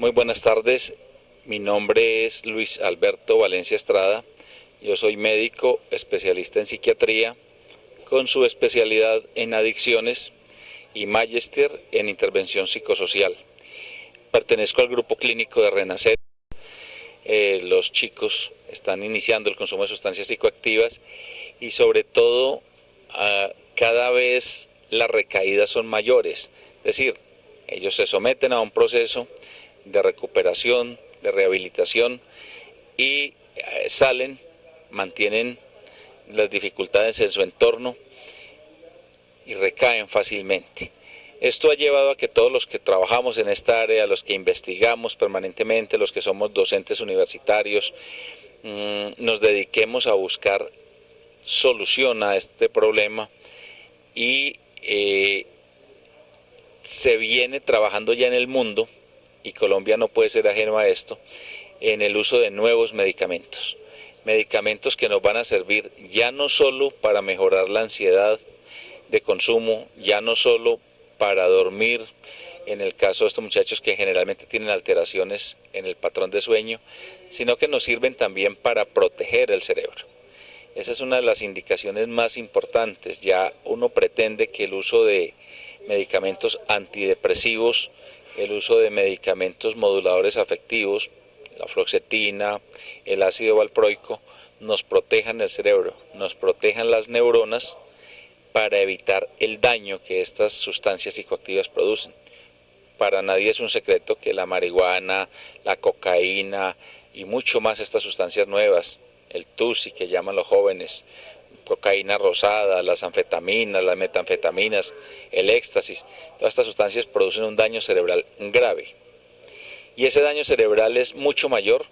Muy buenas tardes, mi nombre es Luis Alberto Valencia Estrada, yo soy médico especialista en psiquiatría con su especialidad en adicciones y magíster en intervención psicosocial. Pertenezco al grupo clínico de Renacer. Los chicos están iniciando el consumo de sustancias psicoactivas y sobre todo cada vez las recaídas son mayores, es decir, ellos se someten a un proceso de recuperación, de rehabilitación y salen, mantienen las dificultades en su entorno y recaen fácilmente. Esto ha llevado a que todos los que trabajamos en esta área, los que investigamos permanentemente, los que somos docentes universitarios, nos dediquemos a buscar solución a este problema y se viene trabajando ya en el mundo, y Colombia no puede ser ajeno a esto, en el uso de nuevos medicamentos. Medicamentos que nos van a servir ya no solo para mejorar la ansiedad de consumo, ya no solo para dormir, en el caso de estos muchachos que generalmente tienen alteraciones en el patrón de sueño, sino que nos sirven también para proteger el cerebro. Esa es una de las indicaciones más importantes. Ya uno pretende que el uso de medicamentos antidepresivos, el uso de medicamentos moduladores afectivos, la fluoxetina, el ácido valproico, nos protejan el cerebro, nos protejan las neuronas para evitar el daño que estas sustancias psicoactivas producen. Para nadie es un secreto que la marihuana, la cocaína y mucho más estas sustancias nuevas, el tusi que llaman los jóvenes, cocaína rosada, las anfetaminas, las metanfetaminas, el éxtasis, todas estas sustancias producen un daño cerebral grave. Y ese daño cerebral es mucho mayor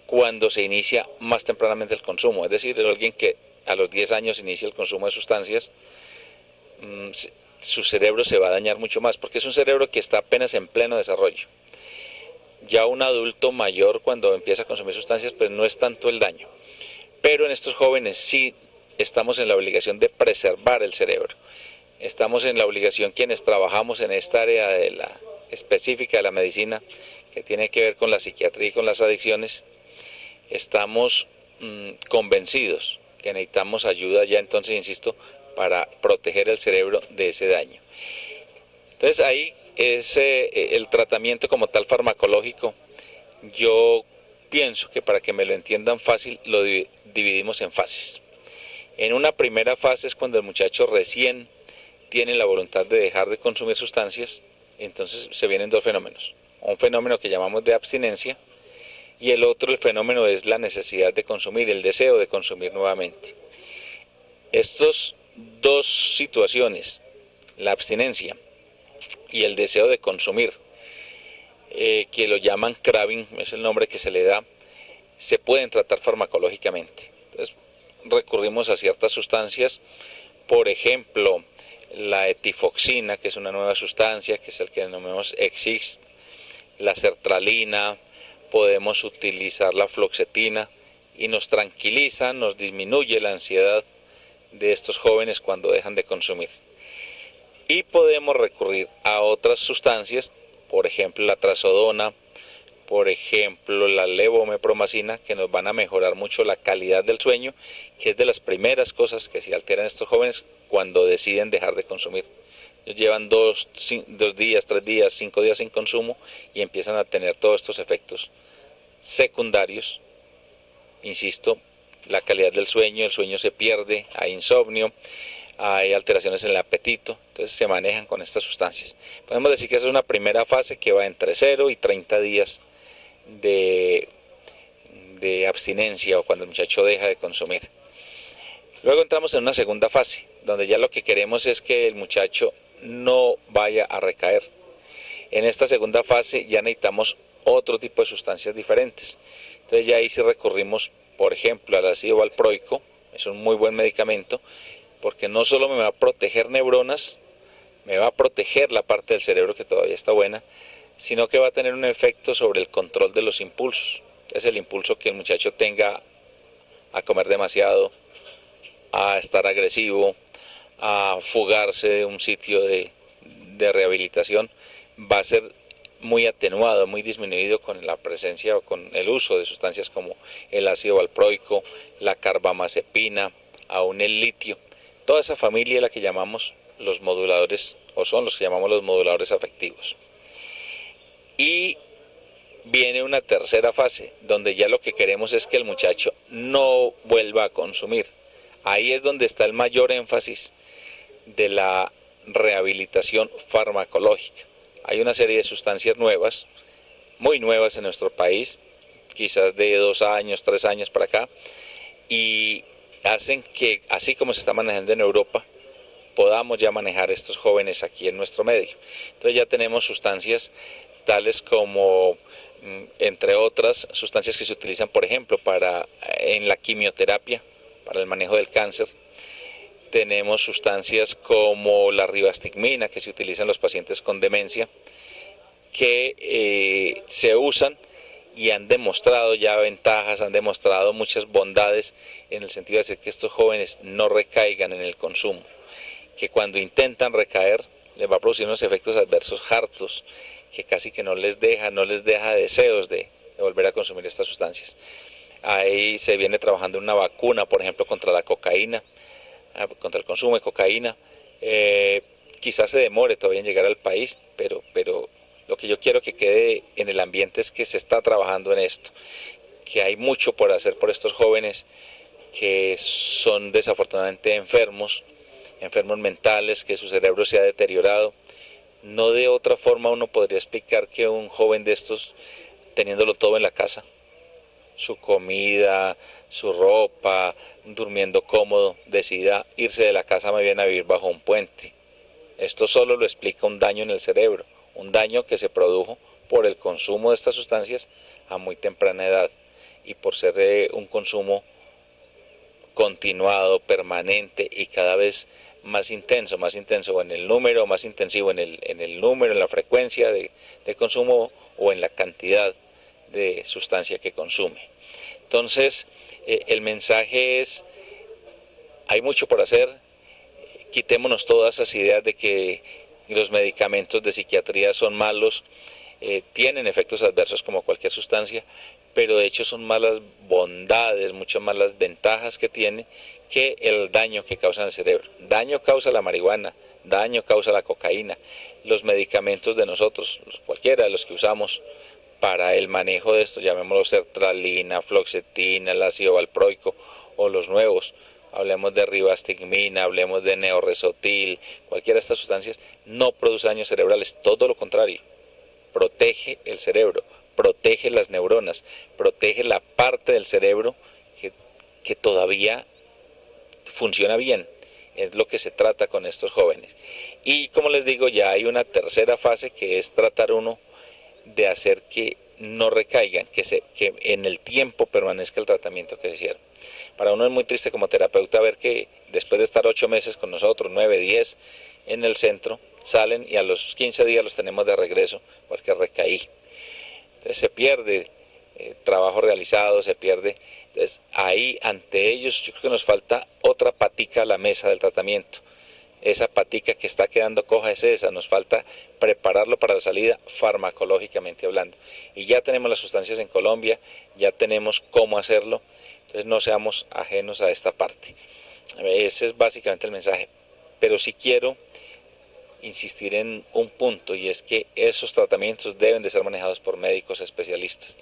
cuando se inicia más tempranamente el consumo. Es decir, alguien que a los 10 años inicia el consumo de sustancias, su cerebro se va a dañar mucho más, porque es un cerebro que está apenas en pleno desarrollo. Ya un adulto mayor, cuando empieza a consumir sustancias, pues no es tanto el daño. Pero en estos jóvenes sí estamos en la obligación de preservar el cerebro. Estamos en la obligación quienes trabajamos en esta área de la específica de la medicina, que tiene que ver con la psiquiatría y con las adicciones. Estamos convencidos que necesitamos ayuda ya, entonces insisto, para proteger el cerebro de ese daño. Entonces ahí es el tratamiento como tal farmacológico. Yo pienso que para que me lo entiendan fácil lo dividimos en fases. En una primera fase es cuando el muchacho recién tiene la voluntad de dejar de consumir sustancias. Entonces se vienen dos fenómenos. Un fenómeno que llamamos de abstinencia y el otro, el fenómeno, es la necesidad de consumir, el deseo de consumir nuevamente. Estas dos situaciones, la abstinencia y el deseo de consumir, que lo llaman craving, es el nombre que se le da, se pueden tratar farmacológicamente. Entonces recurrimos a ciertas sustancias, por ejemplo, la etifoxina, que es una nueva sustancia, que es el que denominamos Exist, la sertralina, podemos utilizar la fluoxetina y nos tranquiliza, nos disminuye la ansiedad de estos jóvenes cuando dejan de consumir. Y podemos recurrir a otras sustancias, por ejemplo la trazodona, por ejemplo la levomepromacina, que nos van a mejorar mucho la calidad del sueño, que es de las primeras cosas que se alteran estos jóvenes cuando deciden dejar de consumir. Ellos llevan 2 días, 3 días, 5 días sin consumo y empiezan a tener todos estos efectos secundarios. Insisto, la calidad del sueño, el sueño se pierde, hay insomnio, hay alteraciones en el apetito, entonces se manejan con estas sustancias. Podemos decir que esa es una primera fase que va entre 0 y 30 días de abstinencia o cuando el muchacho deja de consumir. Luego entramos en una segunda fase, donde ya lo que queremos es que el muchacho no vaya a recaer. En esta segunda fase ya necesitamos otro tipo de sustancias diferentes. Entonces ya ahí sí recurrimos, por ejemplo, al ácido valproico, es un muy buen medicamento, porque no solo me va a proteger neuronas, me va a proteger la parte del cerebro que todavía está buena, sino que va a tener un efecto sobre el control de los impulsos. Es el impulso que el muchacho tenga a comer demasiado, a estar agresivo, a fugarse de un sitio de rehabilitación, va a ser muy atenuado, muy disminuido con la presencia o con el uso de sustancias como el ácido valproico, la carbamazepina, aún el litio. Toda esa familia es la que llamamos los moduladores, o son los que llamamos los moduladores afectivos. Y viene una tercera fase, donde ya lo que queremos es que el muchacho no vuelva a consumir. Ahí es donde está el mayor énfasis de la rehabilitación farmacológica. Hay una serie de sustancias nuevas, muy nuevas en nuestro país, quizás de 2 años, 3 años para acá, y hacen que, así como se está manejando en Europa, podamos ya manejar estos jóvenes aquí en nuestro medio. Entonces ya tenemos sustancias tales como, entre otras, sustancias que se utilizan, por ejemplo, en la quimioterapia, para el manejo del cáncer. Tenemos sustancias como la rivastigmina, que se utiliza en los pacientes con demencia, que se usan y han demostrado ya ventajas, han demostrado muchas bondades en el sentido de hacer que estos jóvenes no recaigan en el consumo, que cuando intentan recaer les va a producir unos efectos adversos hartos que casi que no les deja deseos de volver a consumir estas sustancias. Ahí se viene trabajando una vacuna, por ejemplo, contra la cocaína, contra el consumo de cocaína. Quizás se demore todavía en llegar al país, pero lo que yo quiero que quede en el ambiente es que se está trabajando en esto, que hay mucho por hacer por estos jóvenes que son desafortunadamente enfermos mentales, que su cerebro se ha deteriorado. No de otra forma uno podría explicar que un joven de estos, teniéndolo todo en la casa, su comida, su ropa, durmiendo cómodo, decida irse de la casa más bien a vivir bajo un puente. Esto solo lo explica un daño en el cerebro, un daño que se produjo por el consumo de estas sustancias a muy temprana edad y por ser un consumo continuado, permanente y cada vez más intenso en el número, más intensivo en el número, en la frecuencia de consumo o en la cantidad de sustancia que consume. Entonces, el mensaje es, hay mucho por hacer, quitémonos todas esas ideas de que los medicamentos de psiquiatría son malos, tienen efectos adversos como cualquier sustancia, pero de hecho son más las bondades, muchas más las ventajas que tiene que el daño que causa en el cerebro. Daño causa la marihuana, daño causa la cocaína, los medicamentos de nosotros, cualquiera de los que usamos para el manejo de esto, llamémoslo sertralina, fluoxetina, el ácido valproico o los nuevos, hablemos de rivastigmina, hablemos de neorresotil, cualquiera de estas sustancias no produce daños cerebrales, todo lo contrario, protege el cerebro, protege las neuronas, protege la parte del cerebro que todavía funciona bien. Es lo que se trata con estos jóvenes. Y como les digo, ya hay una tercera fase que es tratar uno de hacer que no recaigan, que en el tiempo permanezca el tratamiento que se hicieron. Para uno es muy triste como terapeuta ver que después de estar 8 meses con nosotros, 9, 10 en el centro, salen y a los 15 días los tenemos de regreso porque recaí. Entonces se pierde trabajo realizado, se pierde. Entonces ahí ante ellos yo creo que nos falta otra patica a la mesa del tratamiento. Esa patica que está quedando coja es esa, nos falta prepararlo para la salida farmacológicamente hablando. Y ya tenemos las sustancias en Colombia, ya tenemos cómo hacerlo, entonces no seamos ajenos a esta parte. Ese es básicamente el mensaje, pero sí quiero insistir en un punto y es que esos tratamientos deben de ser manejados por médicos especialistas.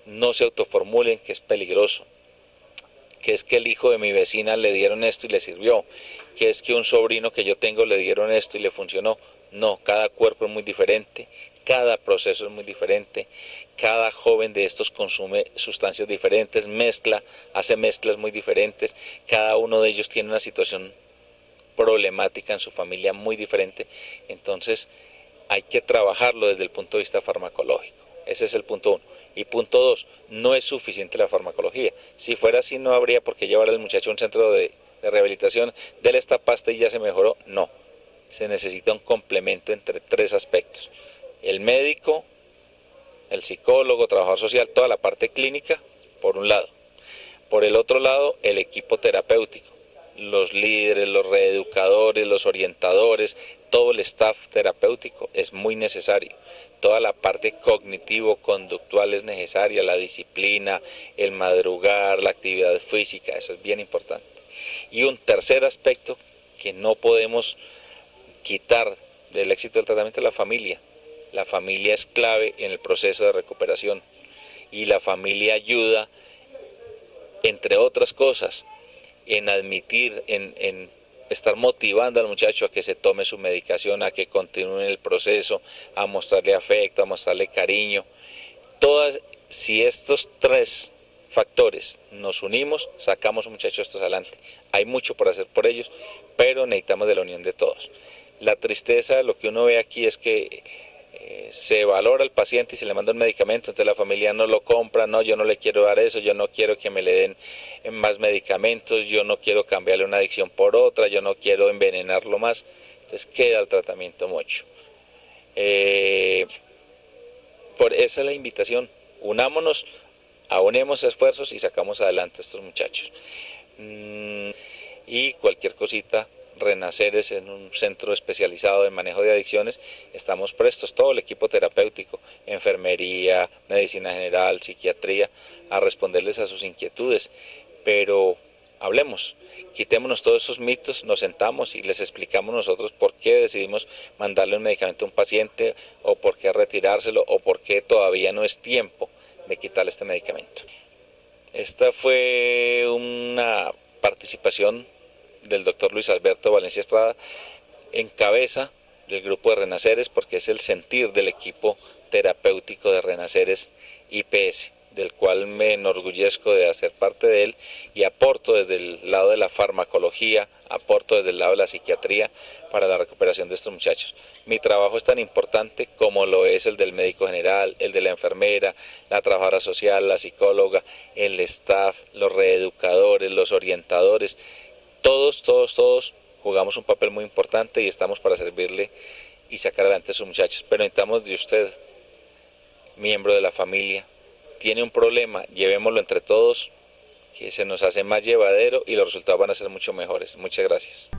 No se autoformulen que es peligroso, que es que el hijo de mi vecina le dieron esto y le sirvió, que es que un sobrino que yo tengo le dieron esto y le funcionó. No, cada cuerpo es muy diferente, cada proceso es muy diferente, cada joven de estos consume sustancias diferentes, hace mezclas muy diferentes, cada uno de ellos tiene una situación problemática en su familia muy diferente, entonces hay que trabajarlo desde el punto de vista farmacológico. Ese es el punto 1. Y punto 2, no es suficiente la farmacología. Si fuera así no habría por qué llevar al muchacho a un centro de rehabilitación, dele esta pasta y ya se mejoró. No, se necesita un complemento entre 3 aspectos. El médico, el psicólogo, trabajador social, toda la parte clínica, por un lado. Por el otro lado, el equipo terapéutico, los líderes, los reeducadores, los orientadores, todo el staff terapéutico es muy necesario. Toda la parte cognitivo-conductual es necesaria, la disciplina, el madrugar, la actividad física, eso es bien importante. Y un tercer aspecto que no podemos quitar del éxito del tratamiento es la familia. La familia es clave en el proceso de recuperación y la familia ayuda, entre otras cosas, en admitir, en estar motivando al muchacho a que se tome su medicación, a que continúe el proceso, a mostrarle afecto, a mostrarle cariño. Si estos tres factores nos unimos, sacamos a muchachos estos adelante. Hay mucho por hacer por ellos, pero necesitamos de la unión de todos. La tristeza, lo que uno ve aquí es que se valora al paciente y se le manda un medicamento, entonces la familia no lo compra, no, yo no le quiero dar eso, yo no quiero que me le den más medicamentos, yo no quiero cambiarle una adicción por otra, yo no quiero envenenarlo más, entonces queda el tratamiento mucho. Por esa es la invitación, unámonos, aunemos esfuerzos y sacamos adelante a estos muchachos. Y cualquier cosita, Renaceres en un centro especializado de manejo de adicciones, estamos prestos, todo el equipo terapéutico, enfermería, medicina general, psiquiatría, a responderles a sus inquietudes, pero hablemos, quitémonos todos esos mitos, nos sentamos y les explicamos nosotros por qué decidimos mandarle un medicamento a un paciente, o por qué retirárselo, o por qué todavía no es tiempo de quitarle este medicamento. Esta fue una participación del doctor Luis Alberto Valencia Estrada en cabeza del grupo de Renaceres, porque es el sentir del equipo terapéutico de Renaceres IPS, del cual me enorgullezco de hacer parte de él, y aporto desde el lado de la farmacología, aporto desde el lado de la psiquiatría para la recuperación de estos muchachos. Mi trabajo es tan importante como lo es el del médico general, el de la enfermera, la trabajadora social, la psicóloga, el staff, los reeducadores, los orientadores. Todos jugamos un papel muy importante y estamos para servirle y sacar adelante a sus muchachos. Pero necesitamos de usted, miembro de la familia. Tiene un problema, llevémoslo entre todos, que se nos hace más llevadero y los resultados van a ser mucho mejores. Muchas gracias.